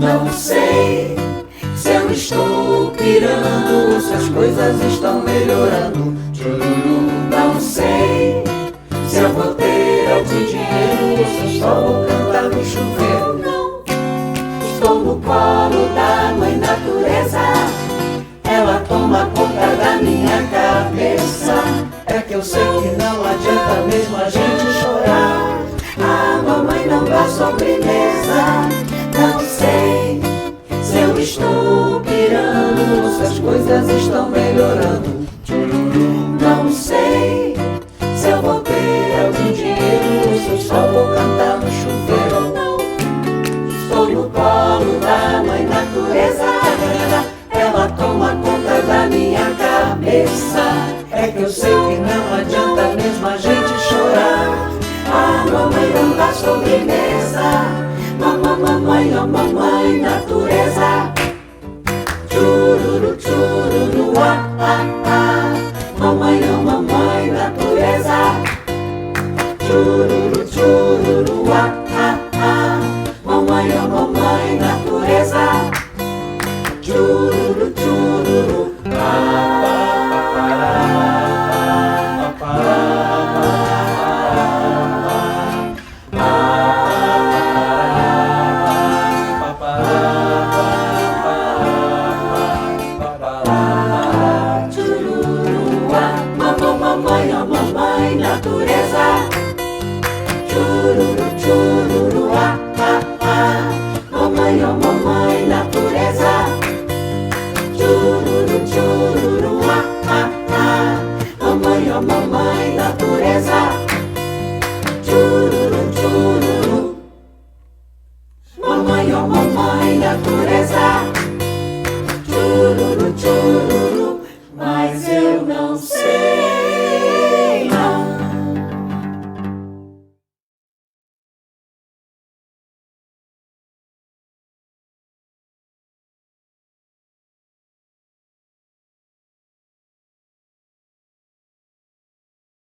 Não sei se eu estou pirando, se as coisas estão melhorando. Tchururu. Não sei se eu vou ter algum dinheiro, se só vou cantar no chuveiro. Não, estou no colo da mãe natureza, ela toma conta da minha cabeça. É que eu sei que não adianta mesmo a gente chorar, a mamãe não dá sobremesa. Não sei se eu estou pirando, se as coisas estão melhorando. Não sei se eu vou ter algum dinheiro, se eu só vou cantar no chuveiro. Não, estou no colo da mãe natureza, ela toma conta da minha cabeça. É que eu sei que não adianta mesmo a gente chorar, a mamãe não dá sobremesa. Mamãe, oh mamãe natureza. Chururu, chururu, ah, ah, ah. Mamãe, oh mamãe natureza. Chururu, chururu, ah, ah, ah. Mamãe, oh mamãe natureza. Chururu, chururu, mamãe, oh mamãe natureza. Chururu, chururu, ah, ah, ah. Mamãe, oh mamãe natureza. Chururu, chururu, ah, ah, ah. Mamãe, oh mamãe natureza. Chururu, chururu. Mamãe, oh mamãe natureza.